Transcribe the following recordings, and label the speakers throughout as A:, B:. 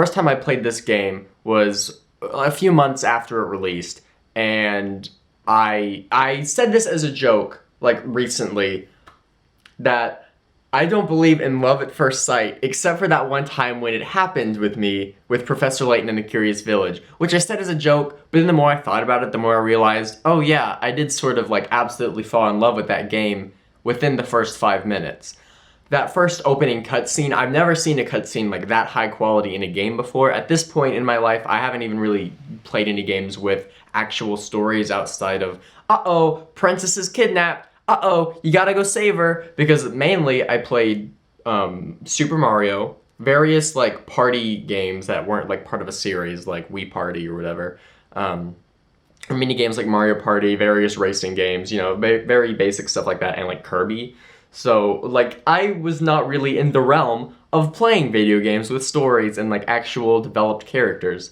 A: first time I played this game was a few months after it released, and I said this as a joke, like, recently, that I don't believe in love at first sight, except for that one time when it happened with me with Professor Layton in the Curious Village, which I said as a joke, but then the more I thought about it, the more I realized, oh yeah, I did sort of like absolutely fall in love with that game within the first 5 minutes. That first opening cutscene, I've never seen a cutscene like that high quality in a game before. At this point in my life, I haven't even really played any games with actual stories outside of, uh-oh, princess is kidnapped, uh-oh, you gotta go save her, because mainly I played Super Mario, various like party games that weren't like part of a series, like Wii Party or whatever, or mini games like Mario Party, various racing games, you know, very basic stuff like that, and like Kirby. So like I was not really in the realm of playing video games with stories and like actual developed characters.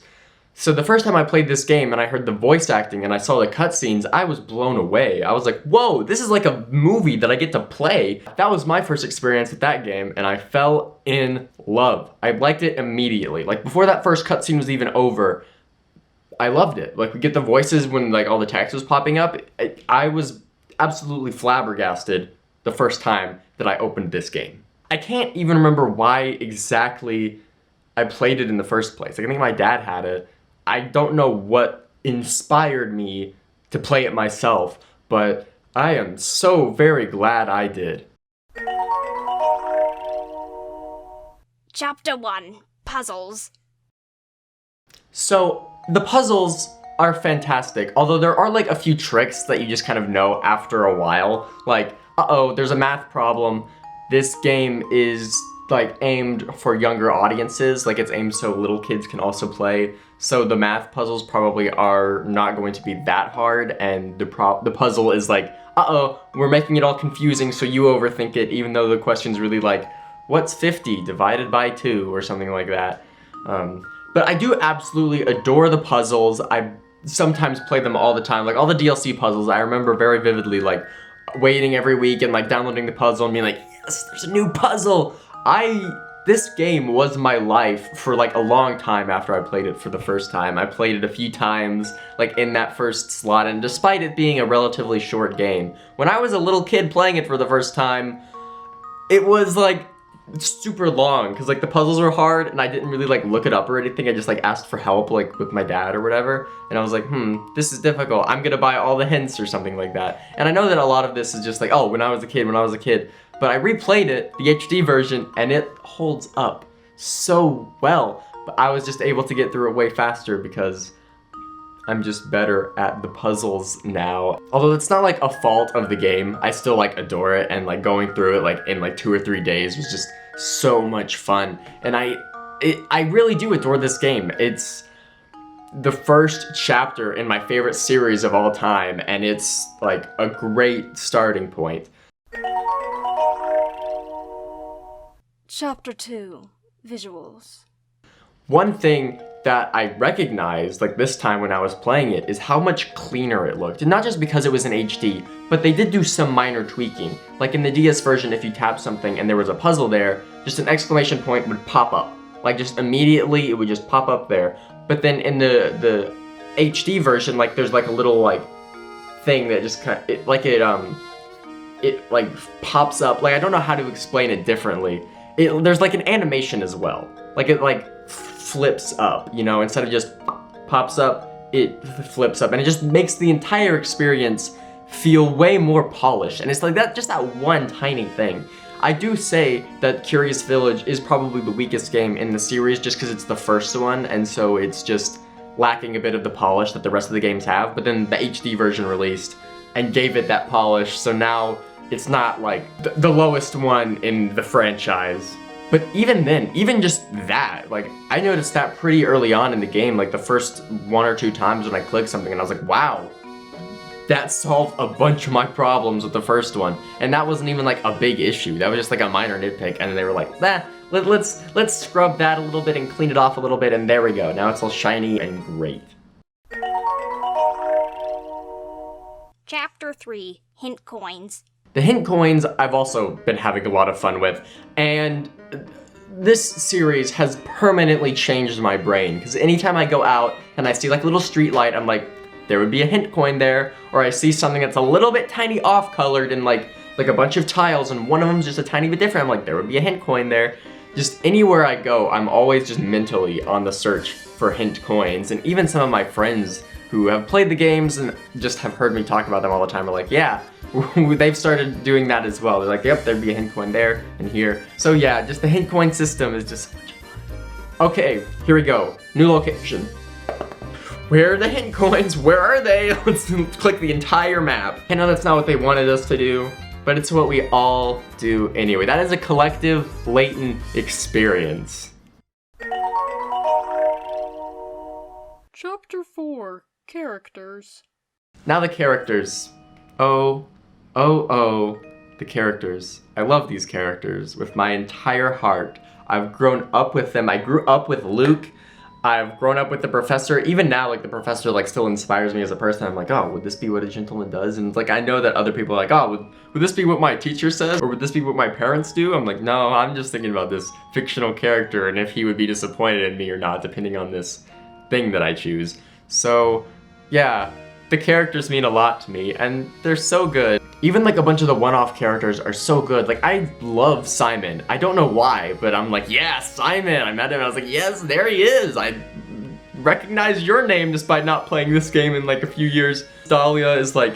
A: So the first time I played this game and I heard the voice acting and I saw the cutscenes, I was blown away. I was like, whoa, this is like a movie that I get to play. That was my first experience with that game, and I fell in love. I liked it immediately. Like, before that first cutscene was even over, I loved it. Like, we get the voices when like all the text was popping up. I was absolutely flabbergasted the first time that I opened this game. I can't even remember why exactly I played it in the first place. Like, I think my dad had it. I don't know what inspired me to play it myself, but I am so very glad I did.
B: Chapter 1. Puzzles.
A: So, the puzzles are fantastic, although there are like a few tricks that you just kind of know after a while. Like, uh-oh, there's a math problem. This game is like aimed for younger audiences, like it's aimed so little kids can also play. So the math puzzles probably are not going to be that hard, and the puzzle is like, uh-oh, we're making it all confusing so you overthink it, even though the question's really like, what's 50 divided by 2 or something like that. But I do absolutely adore the puzzles. I sometimes play them all the time, like all the DLC puzzles. I remember very vividly like waiting every week and like downloading the puzzle and being like, yes, there's a new puzzle. This game was my life for like a long time after I played it for the first time. I played it a few times, like in that first slot, and despite it being a relatively short game, when I was a little kid playing it for the first time, it was like super long, because like the puzzles were hard and I didn't really like look it up or anything. I just like asked for help like with my dad or whatever, and I was like, this is difficult, I'm gonna buy all the hints or something like that. And I know that a lot of this is just like, oh, when I was a kid, but I replayed it, the HD version, and it holds up so well. But I was just able to get through it way faster because I'm just better at the puzzles now. Although it's not like a fault of the game, I still like adore it, and like going through it like in like 2 or 3 days was just so much fun. And I really do adore this game. It's the first chapter in my favorite series of all time, and it's like a great starting point.
B: Chapter 2. Visuals.
A: One thing that I recognized, like this time when I was playing it, is how much cleaner it looked. And not just because it was in HD, but they did do some minor tweaking. Like in the DS version, if you tap something and there was a puzzle there, just an exclamation point would pop up. Like just immediately, it would just pop up there. But then in the HD version, like there's like a little like thing that just kind of, it like pops up. Like I don't know how to explain it differently. There's like an animation as well. Like it like flips up, you know, instead of just pops up, it flips up, and it just makes the entire experience feel way more polished. And it's like that, just that one tiny thing. I do say that Curious Village is probably the weakest game in the series just because it's the first one, and so it's just lacking a bit of the polish that the rest of the games have. But then the HD version released and gave it that polish, so now it's not like the lowest one in the franchise. But even then, even just that, like I noticed that pretty early on in the game, like the first 1 or 2 times when I clicked something, and I was like, wow, that solved a bunch of my problems with the first one. And that wasn't even like a big issue. That was just like a minor nitpick, and then they were like, let's scrub that a little bit and clean it off a little bit, and there we go. Now it's all shiny and great.
B: Chapter 3. Hint coins.
A: The hint coins I've also been having a lot of fun with, and this series has permanently changed my brain, because anytime I go out and I see like a little street light, I'm like, there would be a hint coin there, or I see something that's a little bit tiny off-colored and like a bunch of tiles and one of them's just a tiny bit different, I'm like, there would be a hint coin there. Just anywhere I go, I'm always just mentally on the search for hint coins, and even some of my friends who have played the games and just have heard me talk about them all the time are like, yeah, they've started doing that as well. They're like, yep, there'd be a hint coin there and here. So yeah, just the hint coin system is just so much fun. Okay, here we go. New location. Where are the hint coins? Where are they? Let's click the entire map. I know that's not what they wanted us to do, but it's what we all do anyway. That is a collective Layton experience.
C: Chapter 4, Characters.
A: Now the characters. Oh, the characters. I love these characters with my entire heart. I've grown up with them. I grew up with Luke. I've grown up with the professor. Even now, like, the professor, like, still inspires me as a person. I'm like, oh, would this be what a gentleman does? And, like, I know that other people are like, oh, would this be what my teacher says? Or would this be what my parents do? I'm like, no, I'm just thinking about this fictional character and if he would be disappointed in me or not, depending on this thing that I choose. So, yeah, the characters mean a lot to me, and they're so good. Even, like, a bunch of the one-off characters are so good. Like, I love Simon. I don't know why, but I'm like, yeah, Simon! I met him, and I was like, yes, there he is! I recognize your name despite not playing this game in, like, a few years. Dahlia is, like,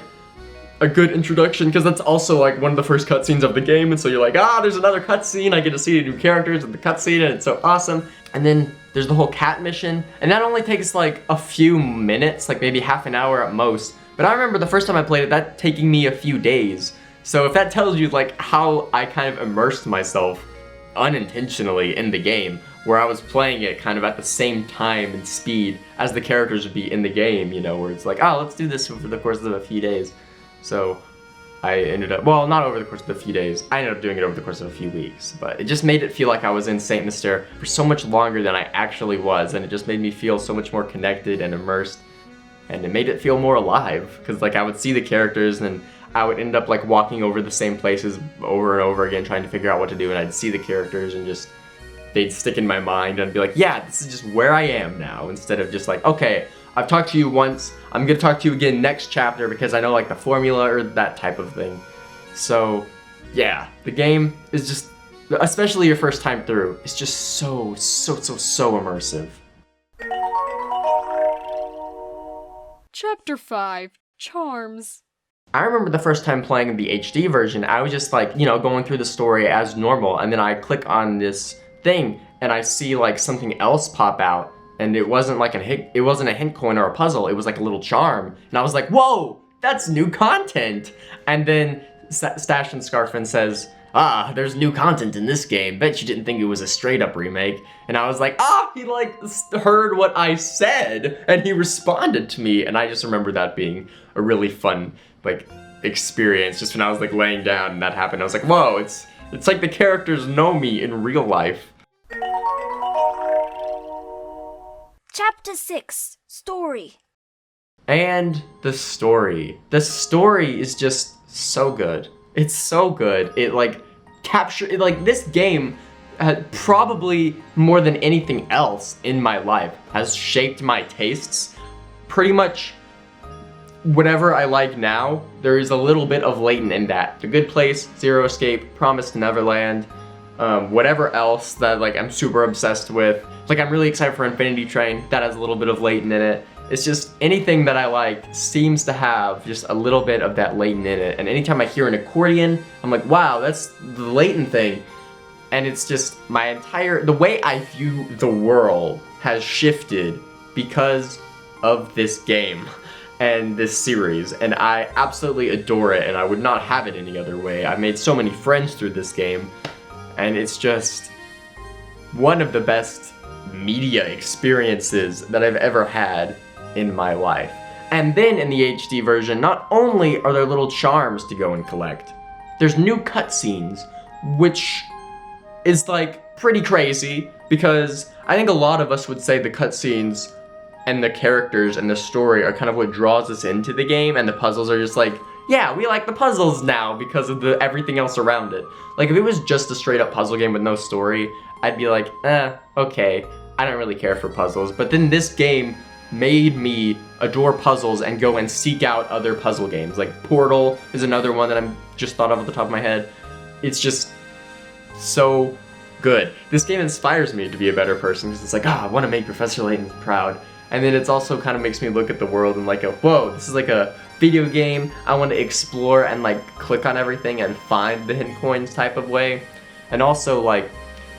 A: a good introduction, because that's also, like, one of the first cutscenes of the game, and so you're like, ah, there's another cutscene, I get to see the new characters in the cutscene, and it's so awesome. And then there's the whole cat mission, and that only takes, like, a few minutes, like, maybe half an hour at most. But I remember the first time I played it, that taking me a few days. So if that tells you, like, how I kind of immersed myself unintentionally in the game, where I was playing it kind of at the same time and speed as the characters would be in the game, you know, where it's like, oh, let's do this over the course of a few days. So I ended up, well, not over the course of a few days, I ended up doing it over the course of a few weeks, but it just made it feel like I was in Saint Mystere for so much longer than I actually was, and it just made me feel so much more connected and immersed. And it made it feel more alive, because like I would see the characters and I would end up like walking over the same places over and over again trying to figure out what to do, and I'd see the characters and just they'd stick in my mind and I'd be like, yeah, this is just where I am now, instead of just like, okay, I've talked to you once, I'm gonna talk to you again next chapter because I know like the formula or that type of thing. So yeah, the game is just, especially your first time through, it's just so immersive.
C: Chapter 5, Charms.
A: I remember the first time playing the HD version, I was just like, you know, going through the story as normal, and then I click on this thing and I see like something else pop out, and it wasn't like it wasn't a hint coin or a puzzle, it was like a little charm, and I was like, whoa, that's new content. And then Stash and Scarfin says, ah, there's new content in this game. Bet you didn't think it was a straight up remake. And I was like, ah, he like heard what I said and he responded to me. And I just remember that being a really fun like experience just when I was like laying down and that happened. I was like, whoa, it's like the characters know me in real life.
B: Chapter 6, Story.
A: And the story. The story is just so good. It's so good. It like this game probably more than anything else in my life has shaped my tastes. Pretty much whatever I like now, there is a little bit of Layton in that. The Good Place, Zero Escape, Promised Neverland, whatever else that like I'm super obsessed with. Like I'm really excited for Infinity Train, that has a little bit of Layton in it. It's just anything that I like seems to have just a little bit of that Layton in it. And anytime I hear an accordion, I'm like, wow, that's the Layton thing. And it's just the way I view the world has shifted because of this game and this series. And I absolutely adore it, and I would not have it any other way. I've made so many friends through this game, and it's just one of the best media experiences that I've ever had in my life. And then in the HD version, not only are there little charms to go and collect, there's new cutscenes, which is like pretty crazy, because I think a lot of us would say the cutscenes and the characters and the story are kind of what draws us into the game, and the puzzles are just like yeah, we like the puzzles now because of the everything else around it. Like, if it was just a straight up puzzle game with no story, I'd be like, okay, I don't really care for puzzles. But then this game made me adore puzzles and go and seek out other puzzle games. Like Portal is another one that I'm just thought of at the top of my head. It's just so good. This game inspires me to be a better person because it's like, I want to make Professor Layton proud. And then it's also kind of makes me look at the world and like, whoa, this is like a video game. I want to explore and like click on everything and find the hidden coins type of way. And also like,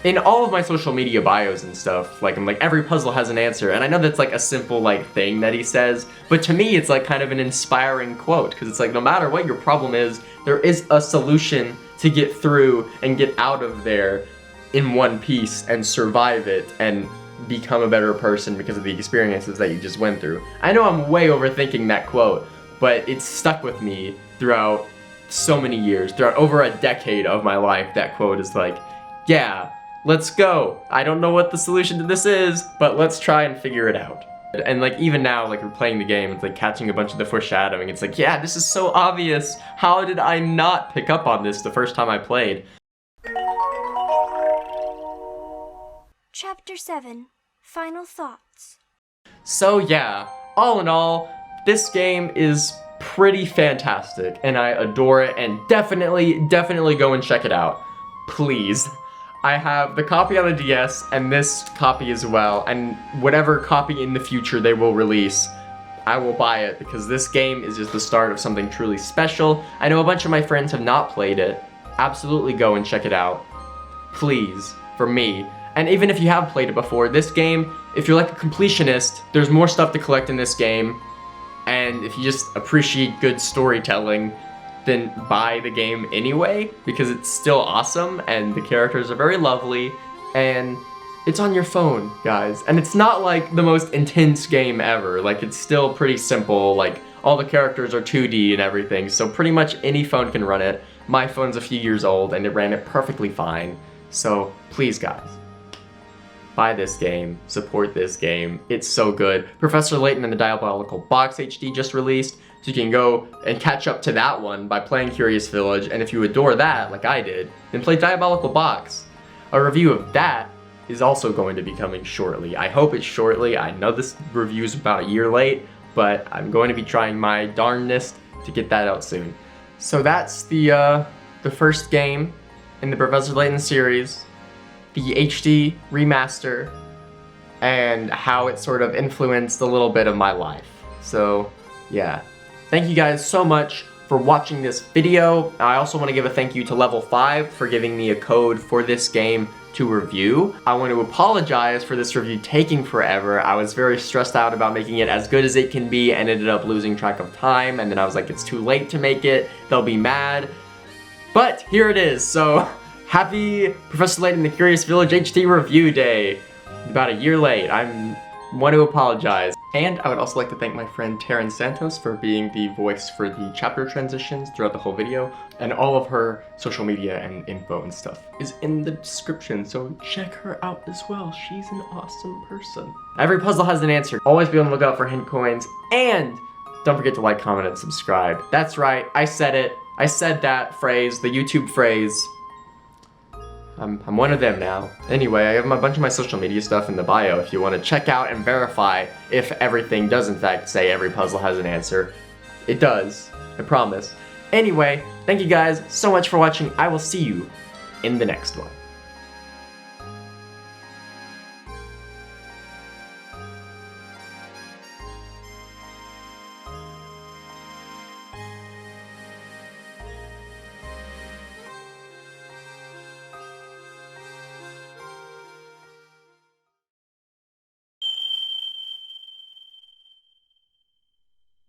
A: in all of my social media bios and stuff, like I'm like, every puzzle has an answer, and I know that's like a simple like thing that he says, but to me it's like kind of an inspiring quote, because it's like no matter what your problem is, there is a solution to get through and get out of there in one piece and survive it and become a better person because of the experiences that you just went through. I know I'm way overthinking that quote, but it's stuck with me throughout so many years, throughout over a decade of my life. That quote is like, yeah, let's go. I don't know what the solution to this is, but let's try and figure it out. And like even now, like we're playing the game, it's like catching a bunch of the foreshadowing. It's like, yeah, this is so obvious. How did I not pick up on this the first time I played?
B: Chapter 7. Final Thoughts.
A: So yeah, all in all, this game is pretty fantastic and I adore it, and definitely go and check it out. Please. I have the copy on the DS and this copy as well, and whatever copy in the future they will release, I will buy it because this game is just the start of something truly special. I know a bunch of my friends have not played it. Absolutely go and check it out. Please, for me. And even if you have played it before, this game, if you're like a completionist, there's more stuff to collect in this game, and if you just appreciate good storytelling, then buy the game anyway, because it's still awesome and the characters are very lovely, and it's on your phone, guys. And it's not like the most intense game ever. Like, it's still pretty simple. Like, all the characters are 2D and everything, so pretty much any phone can run it. My phone's a few years old and it ran it perfectly fine. So please, guys, buy this game, support this game. It's so good. Professor Layton and the Diabolical Box HD just released, so you can go and catch up to that one by playing Curious Village, and if you adore that, like I did, then play Diabolical Box. A review of that is also going to be coming shortly. I hope it's shortly. I know this review is about a year late, but I'm going to be trying my darndest to get that out soon. So that's the first game in the Professor Layton series, the HD remaster, and how it sort of influenced a little bit of my life. So yeah, thank you guys so much for watching this video. I also want to give a thank you to Level 5 for giving me a code for this game to review. I want to apologize for this review taking forever. I was very stressed out about making it as good as it can be and ended up losing track of time, and then I was like, it's too late to make it, they'll be mad. But here it is, so happy Professor Layton the Curious Village HD review day. About a year late. I want to apologize. And I would also like to thank my friend Taryn Santos for being the voice for the chapter transitions throughout the whole video, and all of her social media and info and stuff is in the description, so check her out as well. She's an awesome person. Every puzzle has an answer. Always be on the lookout for hint coins, and don't forget to like, comment, and subscribe. That's right, I said it. I said that phrase, the YouTube phrase. I'm one of them now. Anyway, I have a bunch of my social media stuff in the bio if you want to check out and verify if everything does in fact say every puzzle has an answer. It does, I promise. Anyway, thank you guys so much for watching. I will see you in the next one.